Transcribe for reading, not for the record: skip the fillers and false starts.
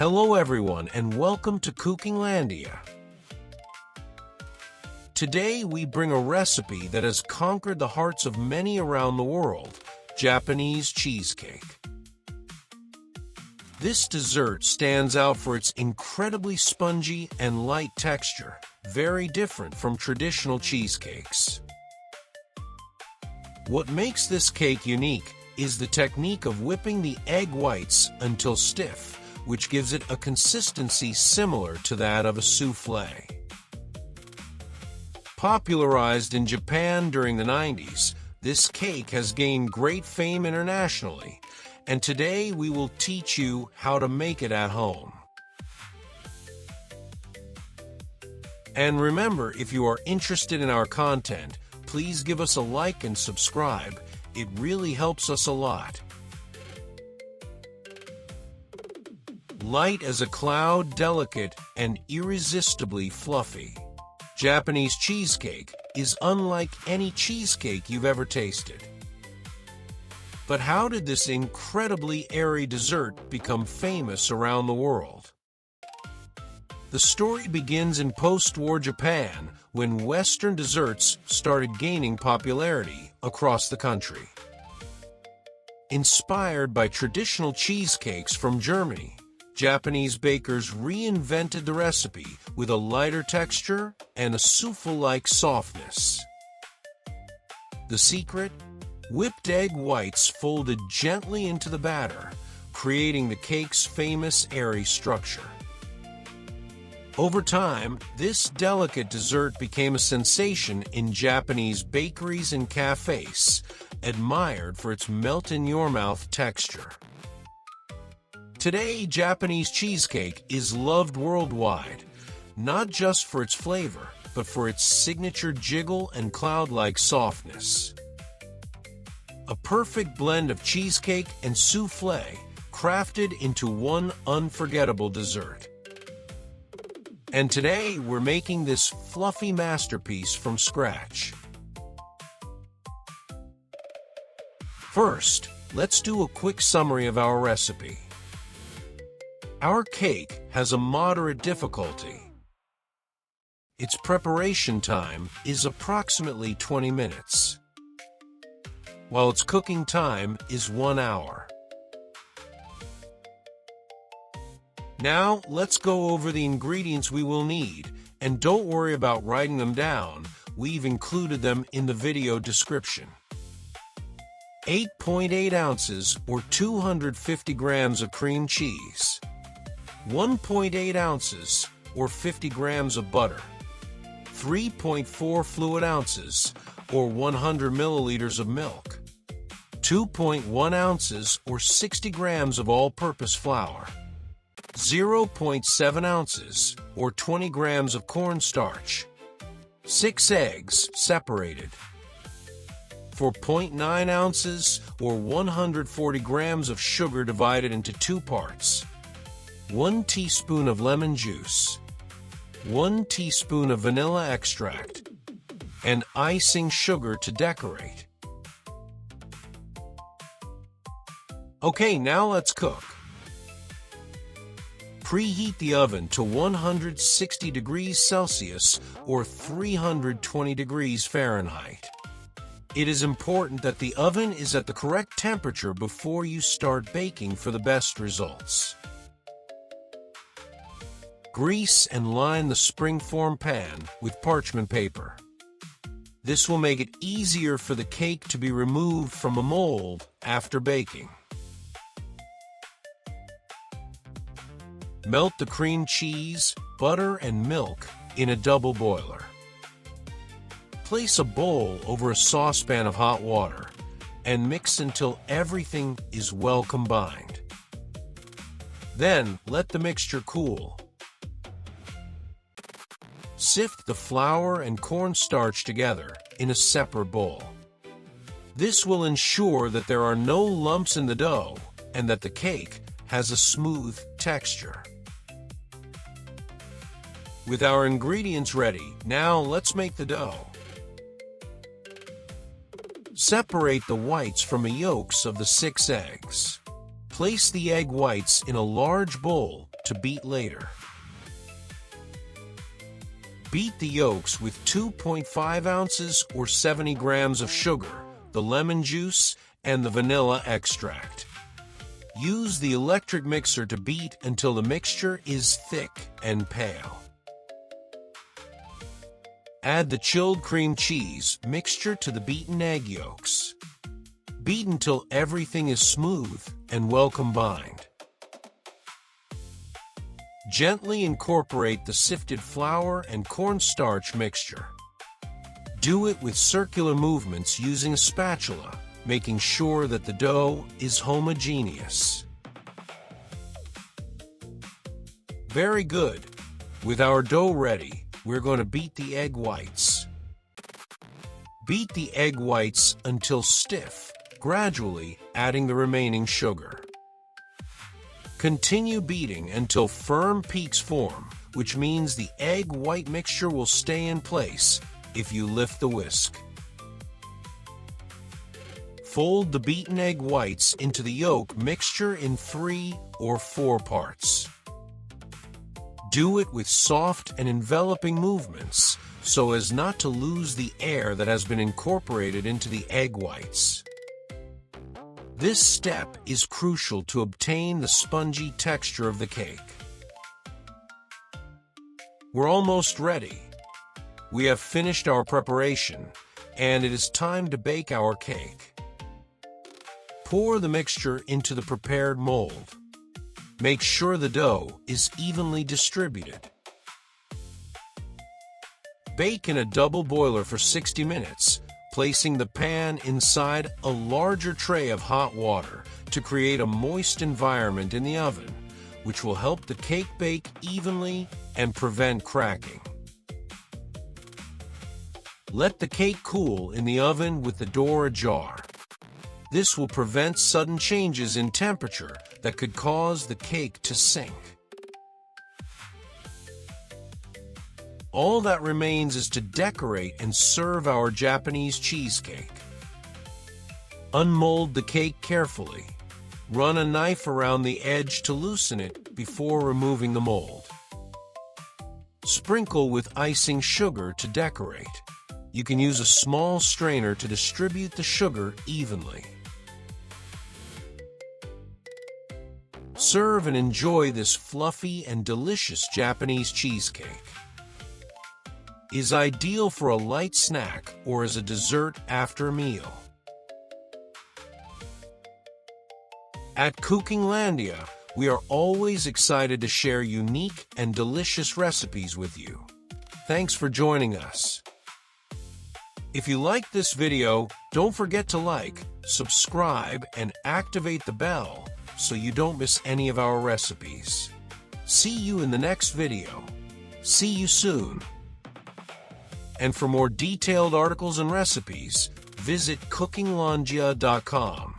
Hello everyone and welcome to Cookinglandia. Today we bring a recipe that has conquered the hearts of many around the world, Japanese cheesecake. This dessert stands out for its incredibly spongy and light texture, very different from traditional cheesecakes. What makes this cake unique is the technique of whipping the egg whites until stiff, which gives it a consistency similar to that of a soufflé. Popularized in Japan during the 90s, this cake has gained great fame internationally, and today we will teach you how to make it at home. And remember, if you are interested in our content, please give us a like and subscribe. It really helps us a lot. Light as a cloud, delicate, and irresistibly fluffy, Japanese cheesecake is unlike any cheesecake you've ever tasted. But how did this incredibly airy dessert become famous around the world? The story begins in post-war Japan when Western desserts started gaining popularity across the country. Inspired by traditional cheesecakes from Germany, Japanese bakers reinvented the recipe with a lighter texture and a souffle-like softness. The secret? Whipped egg whites folded gently into the batter, creating the cake's famous airy structure. Over time, this delicate dessert became a sensation in Japanese bakeries and cafés, admired for its melt-in-your-mouth texture. Today, Japanese cheesecake is loved worldwide, not just for its flavor, but for its signature jiggle and cloud-like softness. A perfect blend of cheesecake and soufflé, crafted into one unforgettable dessert. And today, we're making this fluffy masterpiece from scratch. First, let's do a quick summary of our recipe. Our cake has a moderate difficulty. Its preparation time is approximately 20 minutes, while its cooking time is 1 hour. Now, let's go over the ingredients we will need, and don't worry about writing them down, we've included them in the video description. 8.8 ounces or 250 grams of cream cheese, 1.8 ounces or 50 grams of butter, 3.4 fluid ounces or 100 milliliters of milk, 2.1 ounces or 60 grams of all-purpose flour, 0.7 ounces or 20 grams of cornstarch, 6 eggs separated, 4.9 ounces or 140 grams of sugar divided into 2 parts, 1 teaspoon of lemon juice, 1 teaspoon of vanilla extract, and icing sugar to decorate. Okay, now let's cook. Preheat the oven to 160 degrees Celsius or 320 degrees Fahrenheit. It is important that the oven is at the correct temperature before you start baking for the best results. Grease and line the Springform pan with parchment paper. This will make it easier for the cake to be removed from a mold after baking. Melt the cream cheese, butter, and milk in a double boiler. Place a bowl over a saucepan of hot water and mix until everything is well combined. Then let the mixture cool. Sift the flour and cornstarch together in a separate bowl. This will ensure that there are no lumps in the dough and that the cake has a smooth texture. With our ingredients ready, now let's make the dough. Separate the whites from the yolks of the 6 eggs. Place the egg whites in a large bowl to beat later. Beat the yolks with 2.5 ounces or 70 grams of sugar, the lemon juice, and the vanilla extract. Use the electric mixer to beat until the mixture is thick and pale. Add the chilled cream cheese mixture to the beaten egg yolks. Beat until everything is smooth and well combined. Gently incorporate the sifted flour and cornstarch mixture. Do it with circular movements using a spatula, making sure that the dough is homogeneous. Very good. With our dough ready, we're going to beat the egg whites. Beat the egg whites until stiff, gradually adding the remaining sugar. Continue beating until firm peaks form, which means the egg white mixture will stay in place if you lift the whisk. Fold the beaten egg whites into the yolk mixture in 3 or 4 parts. Do it with soft and enveloping movements so as not to lose the air that has been incorporated into the egg whites. This step is crucial to obtain the spongy texture of the cake. We're almost ready. We have finished our preparation, and it is time to bake our cake. Pour the mixture into the prepared mold. Make sure the dough is evenly distributed. Bake in a double boiler for 60 minutes, placing the pan inside a larger tray of hot water to create a moist environment in the oven, which will help the cake bake evenly and prevent cracking. Let the cake cool in the oven with the door ajar. This will prevent sudden changes in temperature that could cause the cake to sink. All that remains is to decorate and serve our Japanese cheesecake. Unmold the cake carefully. Run a knife around the edge to loosen it before removing the mold. Sprinkle with icing sugar to decorate. You can use a small strainer to distribute the sugar evenly. Serve and enjoy this fluffy and delicious Japanese cheesecake. Is ideal for a light snack or as a dessert after a meal. At Cookinglandia, we are always excited to share unique and delicious recipes with you. Thanks for joining us. If you liked this video, don't forget to like, subscribe, and activate the bell so you don't miss any of our recipes. See you in the next video. See you soon. And for more detailed articles and recipes, visit Cookinglandia.com.